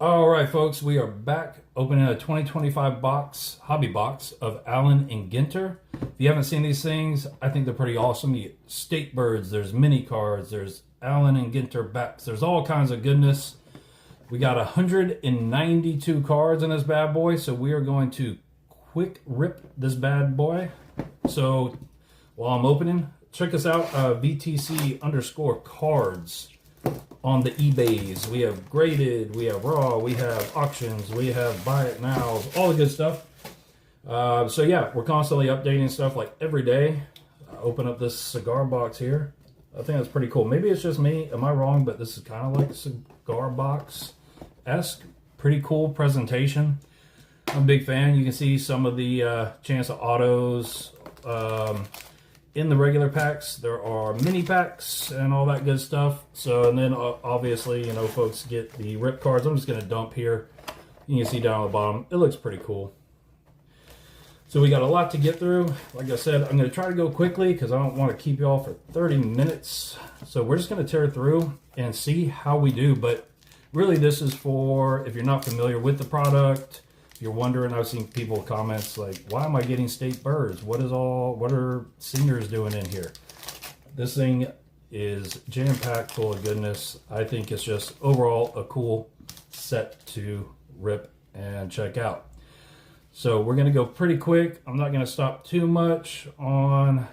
All right, folks, we are back opening a 2025 hobby box of Allen and Ginter. If you haven't seen these things, I think they're pretty awesome. You get state birds, there's mini cards, there's Allen and Ginter bats, there's all kinds of goodness. We got 192 cards in this bad boy, so we are going to quick rip this bad boy. So while I'm opening, check us out, VTC_cards. On the eBays, we have graded, we have raw, we have auctions, we have buy it nows, all the good stuff. So yeah, we're constantly updating stuff like every day. Open up this cigar box here. I think that's pretty cool. Maybe it's just me, am I wrong? But this is kind of like a cigar box-esque. Pretty cool presentation. I'm a big fan. You can see some of the chance of autos. In the regular packs, there are mini packs and all that good stuff. So, and then obviously, you know, folks get the rip cards. I'm just going to dump here. You can see down on the bottom, it looks pretty cool. So we got a lot to get through. Like I said, I'm going to try to go quickly because I don't want to keep you all for 30 minutes. So we're just going to tear through and see how we do. But really, this is for if you're not familiar with the product. You're wondering, I've seen people comments like, why am I getting state birds? What are seniors doing in here? This thing is jam-packed full of goodness. I think it's just overall a cool set to rip and check out. So we're gonna go pretty quick. I'm not gonna stop too much on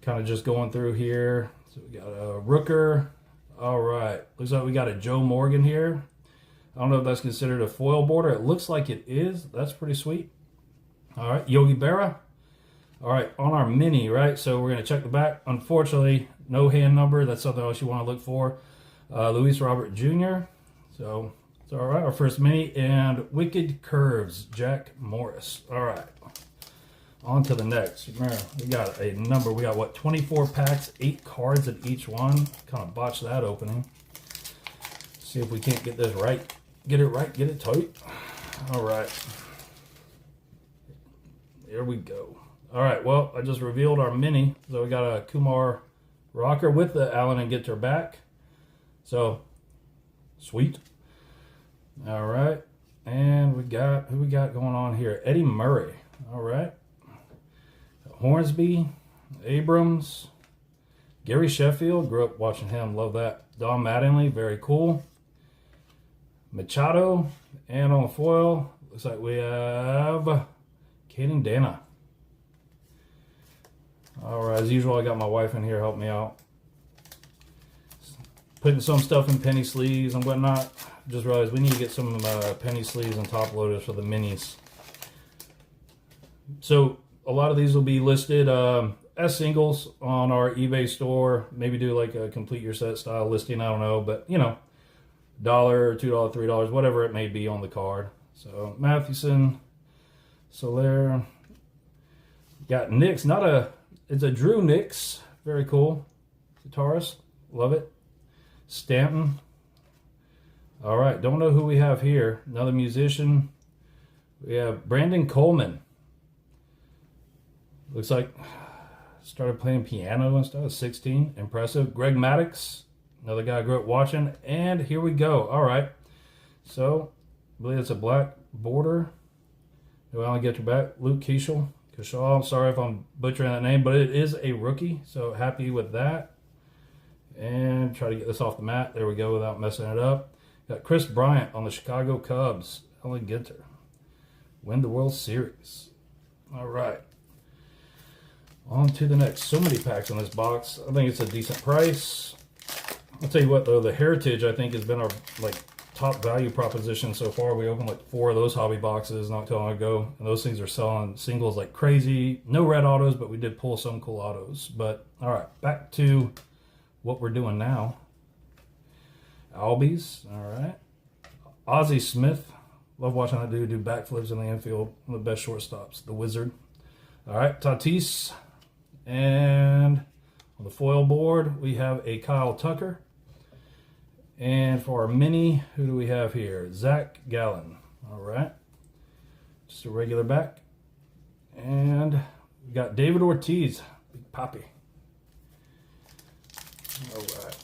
kind of just going through here. So we got a Rooker. All right, looks like we got a Joe Morgan here. I don't know if that's considered a foil border. It looks like it is. That's pretty sweet. All right, Yogi Berra. All right, on our mini, right? So we're going to check the back. Unfortunately, no hand number. That's something else you want to look for. Luis Robert Jr. So it's all right. Our first mini. And Wicked Curves, Jack Morris. All right. On to the next. Remember, we got a number. We got, what, 24 packs, 8 cards in each one. Kind of botched that opening. See if we can't get this right. Get it right, get it tight. All right. Here we go. All right, well, I just revealed our mini. So we got a Kumar rocker with the Allen and Ginter back. So, sweet. All right. And we got, who we got going on here? Eddie Murray. All right. Hornsby, Abrams, Gary Sheffield. Grew up watching him, love that. Don Mattingly, very cool. Machado, and on the foil, looks like we have Caden Dana. All right, as usual, I got my wife in here help me out. Putting some stuff in penny sleeves and whatnot. Just realized we need to get some penny sleeves and top loaders for the minis. So a lot of these will be listed as singles on our eBay store. Maybe do like a complete your set style listing, I don't know, but you know. $1, $2, $3, whatever it may be on the card. So Mathewson, Soler, got Nix, it's a Drew Nix, very cool. Guitarist, love it. Stanton. All right, don't know who we have here. Another musician. We have Brandon Coleman. Looks like started playing piano and stuff, 16, impressive. Greg Maddox. Another guy I grew up watching, and here we go. All right, so I believe it's a black border. Do I only get your back? Luke Keishel. I'm sorry if I'm butchering that name, but it is a rookie, so happy with that. And try to get this off the mat. There we go, without messing it up. Got Chris Bryant on the Chicago Cubs. Allen Ginter. Win the World Series. All right. On to the next. So many packs in this box. I think it's a decent price. I'll tell you what, though, the Heritage, I think, has been our top value proposition so far. We opened like 4 of those hobby boxes not too long ago, and those things are selling singles like crazy. No red autos, but we did pull some cool autos. But all right, back to what we're doing now. Albies, all right. Ozzie Smith, love watching that dude do backflips in the infield. One of the best shortstops, the Wizard. All right, Tatis, and on the foil board we have a Kyle Tucker. And for our mini, who do we have here? Zach Gallen. All right. Just a regular back. And we got David Ortiz. Big Poppy. All right.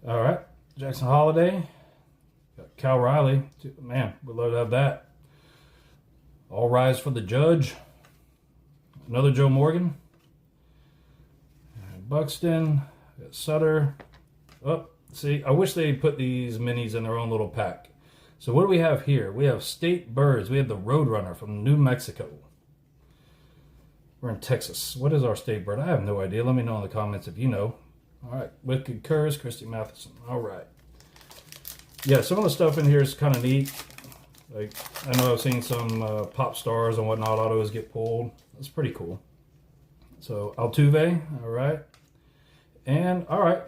All right, Jackson Holiday. Got Cal Riley. Man, we'd love to have that. All Rise for the Judge. Another Joe Morgan. And Buxton. Got Sutter. Oh, see, I wish they put these minis in their own little pack. So what do we have here? We have State Birds. We have the Roadrunner from New Mexico. We're in Texas. What is our state bird? I have no idea. Let me know in the comments if you know. All right. Wicked Curse, Christy Matheson. All right. Yeah, some of the stuff in here is kind of neat. Like, I know I've seen some pop stars and whatnot autos get pulled. That's pretty cool. So, Altuve. All right. And, all right.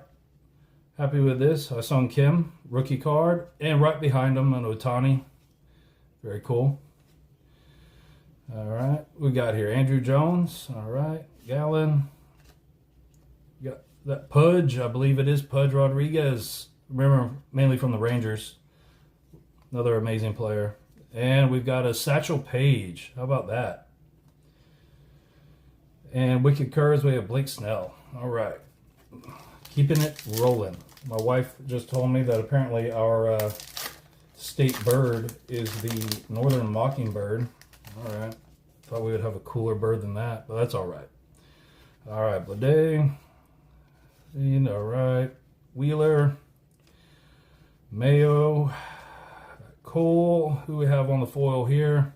Happy with this. Sung Kim, rookie card. And right behind him, an Ohtani. Very cool. All right. We got here Andrew Jones. All right. Gallen. We got that Pudge. I believe it is Pudge Rodriguez. Remember, mainly from the Rangers. Another amazing player. And we've got a Satchel Paige. How about that? And Wicked Curves, we have Blake Snell. All right. Keeping it rolling. My wife just told me that apparently our state bird is the Northern Mockingbird. All right. Thought we would have a cooler bird than that, but that's all right. All right. Blade. All right. Wheeler. Mayo. Cole. Who we have on the foil here?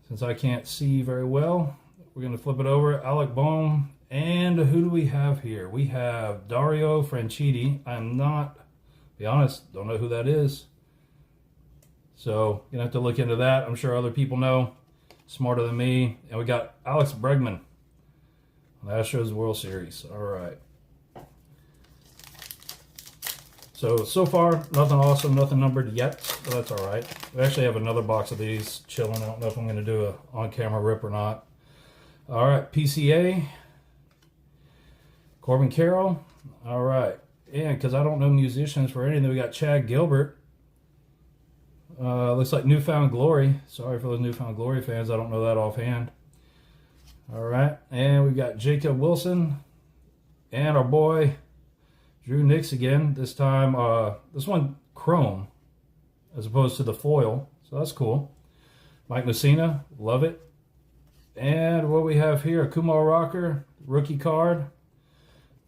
Since I can't see very well, we're going to flip it over. Alec Bohm. And who do we have here? We have Dario Franchitti. I'm not, to be honest, don't know who that is. So, you're going to have to look into that. I'm sure other people know, smarter than me. And we got Alex Bregman on the Astros World Series. All right. So far, nothing awesome, nothing numbered yet, but that's all right. We actually have another box of these chilling. I don't know if I'm going to do a on-camera rip or not. All right, PCA. Corbin Carroll. All right. And because I don't know musicians for anything, we got Chad Gilbert. Looks like Newfound Glory. Sorry for those Newfound Glory fans. I don't know that offhand. All right. And we've got Jacob Wilson. And our boy, Drew Nix again. This time, this one chrome as opposed to the foil. So that's cool. Mike Messina. Love it. And what we have here, a Kumar Rocker. Rookie card.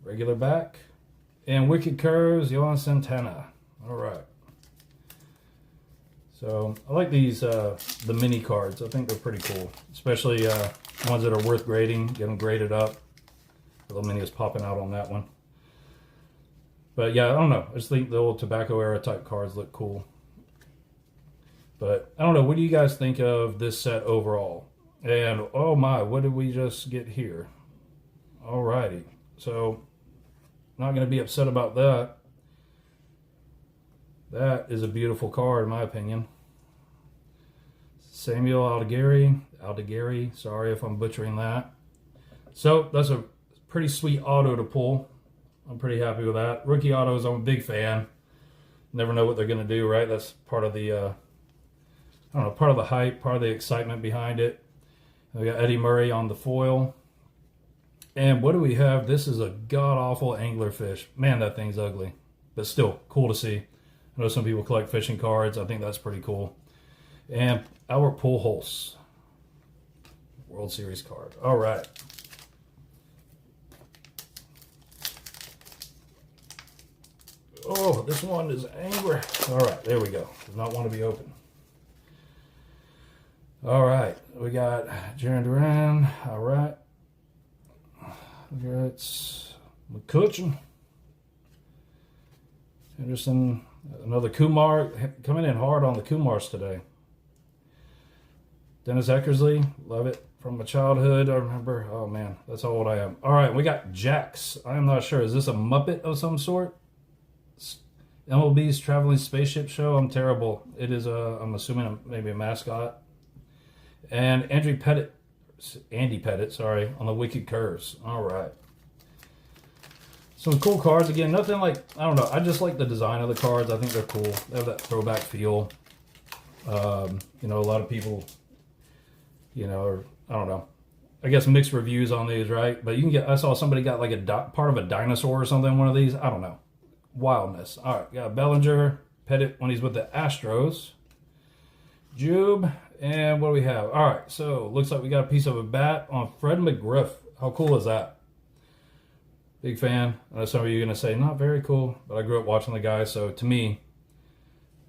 Regular back. And Wicked Curves, Yohan Santana. All right. So, I like these, the mini cards. I think they're pretty cool. Especially ones that are worth grading. Get them graded up. The little mini is popping out on that one. But yeah, I don't know. I just think the old tobacco era type cards look cool. But, I don't know. What do you guys think of this set overall? And, oh my, what did we just get here? Alrighty. So, not going to be upset about that. That is a beautiful card, in my opinion. Samuel Aldegari. Sorry if I'm butchering that. So, that's a pretty sweet auto to pull. I'm pretty happy with that. Rookie autos, I'm a big fan. Never know what they're going to do, right? That's part of the, I don't know, part of the hype, part of the excitement behind it. We got Eddie Murray on the foil. And what do we have? This is a god-awful anglerfish. Man, that thing's ugly. But still, cool to see. I know some people collect fishing cards. I think that's pretty cool. And Albert Pujols. World Series card. All right. Oh, this one is angry. All right, there we go. Does not want to be open. All right. We got Jaron Duran. All right. We got McCutcheon. Henderson. Another Kumar. Coming in hard on the Kumars today. Dennis Eckersley. Love it. From my childhood. I remember. Oh, man. That's how old I am. All right. We got Jax. I'm not sure. Is this a Muppet of some sort? MLB's Traveling Spaceship Show. I'm terrible. It is, I'm assuming, maybe a mascot. And Andy Pettit, sorry, on the Wicked Curves. All right. Some cool cards. Again, nothing like, I don't know. I just like the design of the cards. I think they're cool. They have that throwback feel. You know, a lot of people, you know, I don't know. I guess mixed reviews on these, right? But you can get, I saw somebody got like a part of a dinosaur or something, one of these. I don't know. Wildness. All right, got Bellinger, Pettit when he's with the Astros. Jube, and what do we have? All right, so looks like we got a piece of a bat on Fred McGriff. How cool is that? Big fan. I know some of you are going to say, not very cool, but I grew up watching the guy, so to me,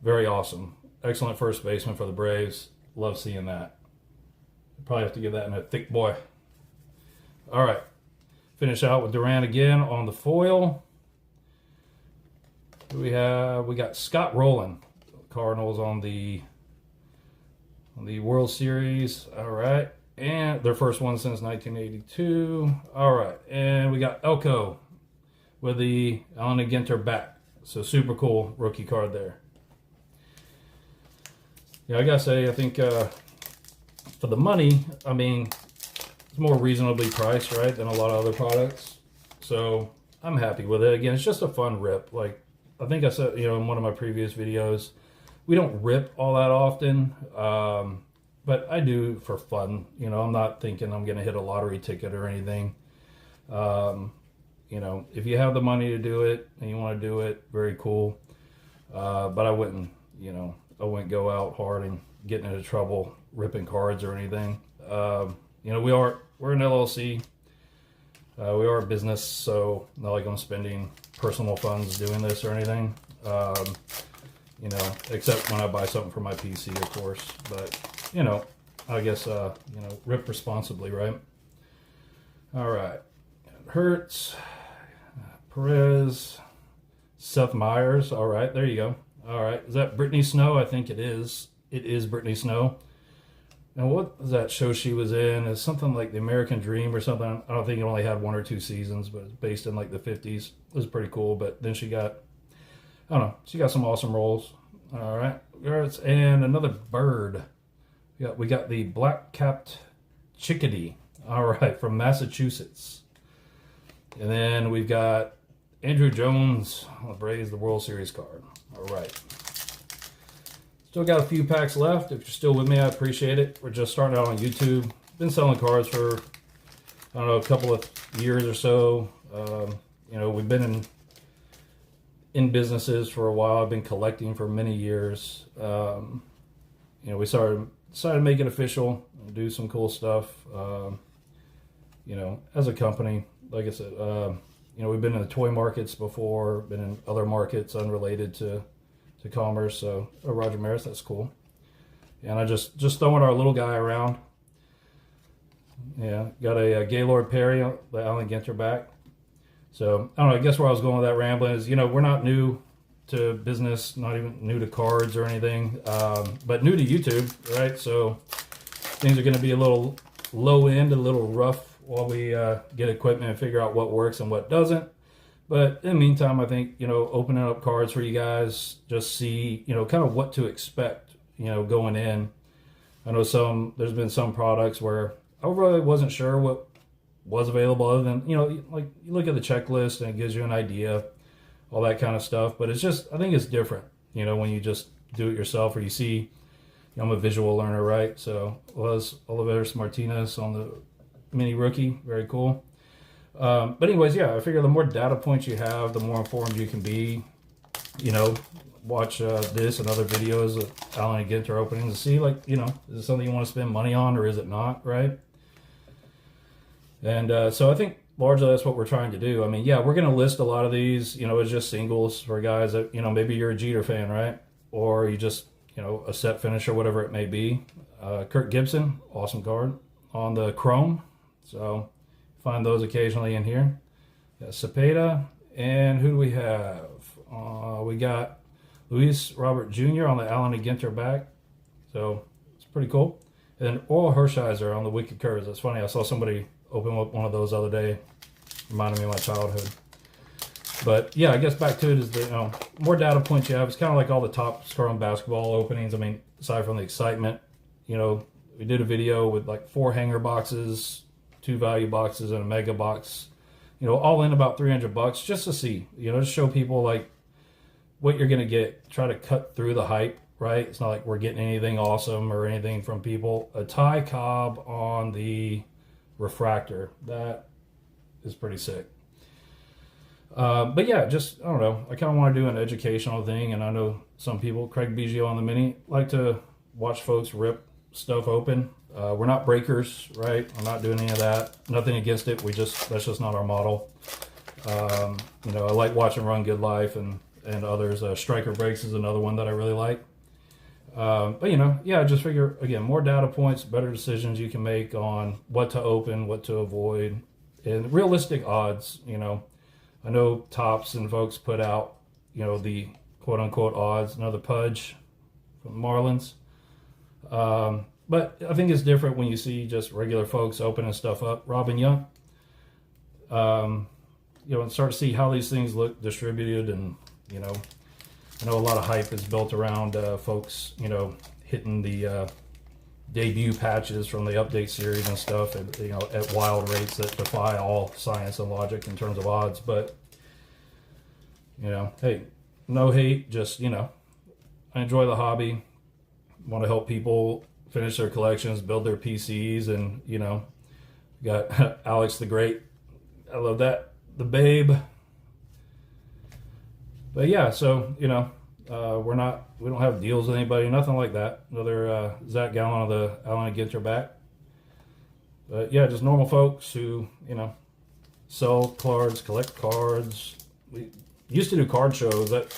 very awesome. Excellent first baseman for the Braves. Love seeing that. Probably have to give that in a thick boy. All right. Finish out with Duran again on the foil. Who we have? We got Scott Rowland. Cardinals on the World Series. All right. And their first one since 1982. All right. And we got Elko with the Allen Ginter back. So super cool rookie card there. Yeah, I gotta say, I think for the money, I mean, it's more reasonably priced, right, than a lot of other products. So I'm happy with it. Again, it's just a fun rip. Like I think I said, in one of my previous videos, we don't rip all that often, but I do for fun. I'm not thinking I'm gonna hit a lottery ticket or anything. If you have the money to do it and you want to do it, very cool. But I wouldn't, I wouldn't go out hard and get into trouble ripping cards or anything. We're an LLC. We are a business, so not like I'm spending personal funds doing this or anything. Except when I buy something for my PC, of course. But, I guess, rip responsibly, right? All right. Hertz, Perez, Seth Meyers. All right, there you go. All right, is that Brittany Snow? I think it is. It is Brittany Snow. And what was that show she was in? It's something like The American Dream or something. I don't think it only had 1 or 2 seasons, but it's based in like the 50s. It was pretty cool. But then she got some awesome roles. All right, and another bird. We got the black-capped chickadee. All right, from Massachusetts. And then we've got Andrew Jones on the Braves, the World Series card. All right. Still got a few packs left. If you're still with me, I appreciate it. We're just starting out on YouTube. Been selling cards for, a couple of years or so. We've been in businesses for a while. I've been collecting for many years. We decided to make it official and do some cool stuff. As a company, like I said, we've been in the toy markets before, been in other markets unrelated to commerce. So, Roger Maris, that's cool. And I just throwing our little guy around. Yeah, got a Gaylord Perry, the Allen Ginter back. So, I don't know, I guess where I was going with that rambling is, we're not new to business, not even new to cards or anything, but new to YouTube, right? So, things are going to be a little low end, a little rough while we get equipment and figure out what works and what doesn't. But in the meantime, I think, opening up cards for you guys, just see, kind of what to expect, going in. I know there's been some products where I really wasn't sure what was available other than, like you look at the checklist and it gives you an idea, all that kind of stuff. But it's just, I think it's different, when you just do it yourself or you see, I'm a visual learner, right? So was Oliveros Martinez on the mini rookie, very cool. But anyways, yeah, I figure the more data points you have, the more informed you can be. Watch this and other videos of Allen Ginter openings and see, like, is it something you want to spend money on or is it not, right? And so I think largely that's what we're trying to do. I mean, yeah, we're going to list a lot of these, it's just singles for guys that, maybe you're a Jeter fan, right? Or you just, a set finish or whatever it may be. Kirk Gibson, awesome card on the Chrome. So find those occasionally in here. Got Cepeda. And who do we have? We got Luis Robert Jr. on the Allen Ginter back. So it's pretty cool. And then Oral Hershiser on the Wicked Curves. That's funny. I saw somebody open up one of those the other day. Reminded me of my childhood. But yeah, I guess back to it is the more data points you have. It's kind of like all the top scrum basketball openings. I mean, aside from the excitement, we did a video with like 4 hanger boxes, 2 value boxes, and a mega box. All in about $300 just to see. Just show people like what you're gonna get. Try to cut through the hype, right? It's not like we're getting anything awesome or anything from people. A Ty Cobb on the refractor. That is pretty sick. But yeah, just, I don't know, I kind of want to do an educational thing, and I know some people, Craig Biggio on the Mini, like to watch folks rip stuff open. We're not breakers, right? I'm not doing any of that. Nothing against it. That's just not our model. You know, I like watching Run Good Life and others. Striker Breaks is another one that I really like. But you know, yeah, just figure, again, more data points, better decisions you can make on what to open, what to avoid, and realistic odds. You know, I know Tops and folks put out, you know, the quote unquote odds, another Pudge from Marlins. But I think it's different when you see just regular folks opening stuff up. Robin Young, you know, and start to see how these things look distributed. And, you know, I know a lot of hype is built around folks, you know, hitting the debut patches from the update series and stuff, and, you know, at wild rates that defy all science and logic in terms of odds. But, you know, hey, no hate, just, you know, I enjoy the hobby, want to help people finish their collections, build their PCs, and, you know, got Alex the Great. I love that. The Babe. But yeah, so, you know, we don't have deals with anybody, nothing like that. Another Zach Gallen of the Allen Ginter back. But yeah, just normal folks who, you know, sell cards, collect cards. We used to do card shows. That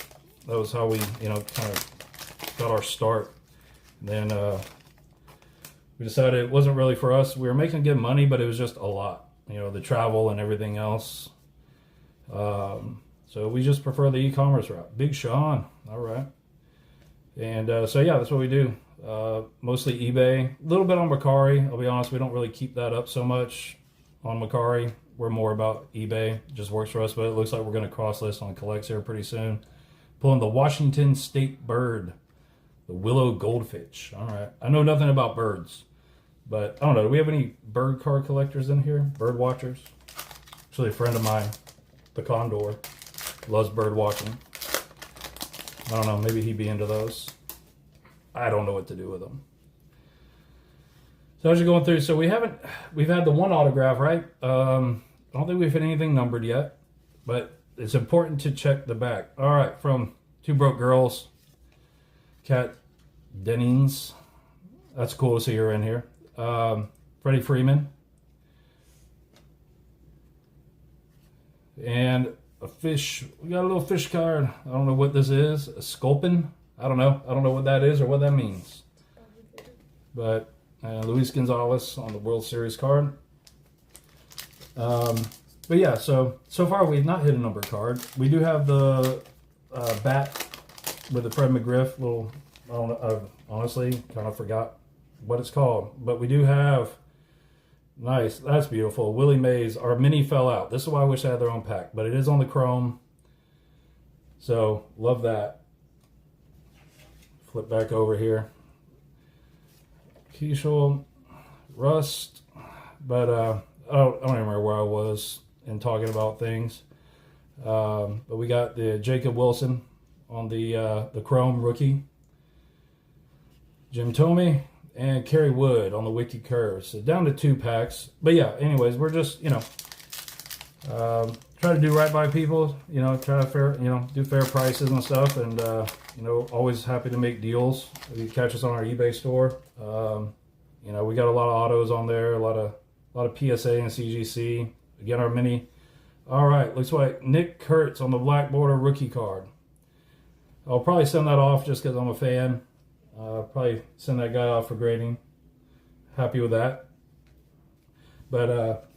was how we, you know, kind of got our start. And then we decided it wasn't really for us. We were making good money, but it was just a lot, you know, the travel and everything else. So we just prefer the e-commerce route. Big Sean, all right. And so yeah, that's what we do. Mostly eBay, a little bit on Mercari. I'll be honest, we don't really keep that up so much on Mercari. We're more about eBay. It just works for us, but it looks like we're going to cross list on Collects here pretty soon. Pulling the Washington State Bird, the Willow Goldfinch. All right. I know nothing about birds, but I don't know. Do we have any bird card collectors in here? Bird watchers? Actually, a friend of mine, the Condor, loves bird watching. I don't know. Maybe he'd be into those. I don't know what to do with them. So as you're going through, so we've had the one autograph, right? I don't think we've hit anything numbered yet, but it's important to check the back. All right, from Two Broke Girls, Kat Dennings. That's cool to see her in here. Freddie Freeman. And a fish. We got a little fish card. I don't know what this is. A sculpin. I don't know. I don't know what that is or what that means. But Luis Gonzalez on the World Series card. But yeah, so far we've not hit a number card. We do have the bat with the Fred McGriff little. I don't know. I honestly kind of forgot what it's called, but we do have. Nice, that's beautiful. Willie Mays. Our mini fell out. This is why I wish I had their own pack, but it is on the chrome. So love that. Flip back over here. Keishel, Rust, but I don't even remember where I was in talking about things. But we got the Jacob Wilson on the Chrome rookie, Jim Thome, and Kerry Wood on the Wiki Curves. So down to 2 packs. But yeah, anyways, we're just, you know, try to do right by people, you know, try to do fair prices and stuff, and you know, always happy to make deals. If you catch us on our eBay store, you know, we got a lot of autos on there, a lot of PSA and CGC. Again, our mini. All right, looks like Nick Kurtz on the Black Border rookie card. I'll probably send that off just because I'm a fan. Probably send that guy off for grading. Happy with that. But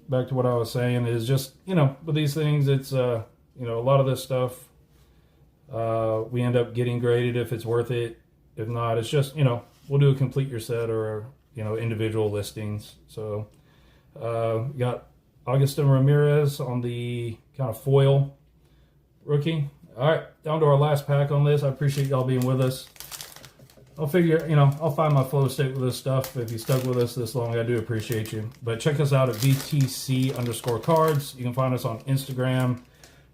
back to what I was saying is just, you know, with these things, it's you know, a lot of this stuff we end up getting graded if it's worth it. If not, it's just, you know, we'll do a complete your set or, you know, individual listings. So we got Augustin Ramirez on the kind of foil rookie. All right, down to our last pack on this. I appreciate y'all being with us. I'll figure, you know, I'll find my flow state with this stuff. If you stuck with us this long, I do appreciate you. But check us out at VTC_cards. You can find us on Instagram.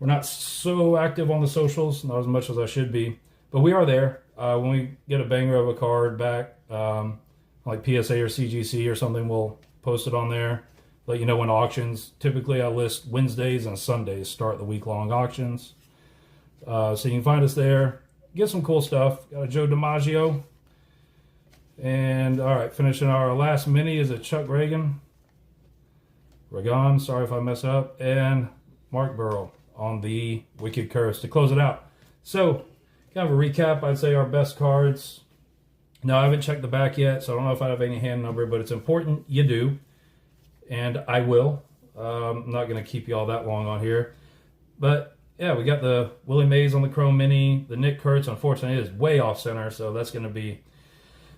We're not so active on the socials, not as much as I should be, but we are there. When we get a banger of a card back, I'll like PSA or CGC or something will post it on there. Let you know when auctions. Typically, I list Wednesdays and Sundays start the week-long auctions. So you can find us there. Get some cool stuff. Got a Joe DiMaggio. And all right, finishing our last mini is a Chuck Ragan. Sorry if I mess up. And Mark Burrell on the Wicked Curse to close it out. So, kind of a recap, I'd say our best cards. Now, I haven't checked the back yet, so I don't know if I have any hand number, but it's important you do. And I will. I'm not going to keep you all that long on here. But, yeah, we got the Willie Mays on the Chrome Mini. The Nick Kurtz, unfortunately, is way off center, so that's going to be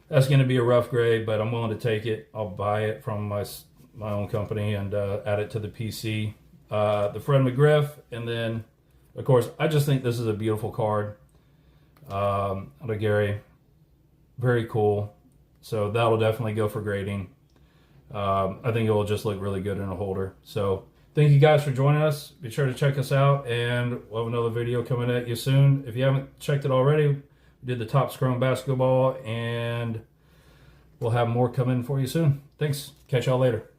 a rough grade, but I'm willing to take it. I'll buy it from my own company and add it to the PC. The Fred McGriff, and then, of course, I just think this is a beautiful card. The Gary, very cool. So that'll definitely go for grading. I think it will just look really good in a holder. So thank you guys for joining us. Be sure to check us out, and we'll have another video coming at you soon. If you haven't checked it already, we did the Topps Chrome basketball, and we'll have more coming for you soon. Thanks. Catch y'all later.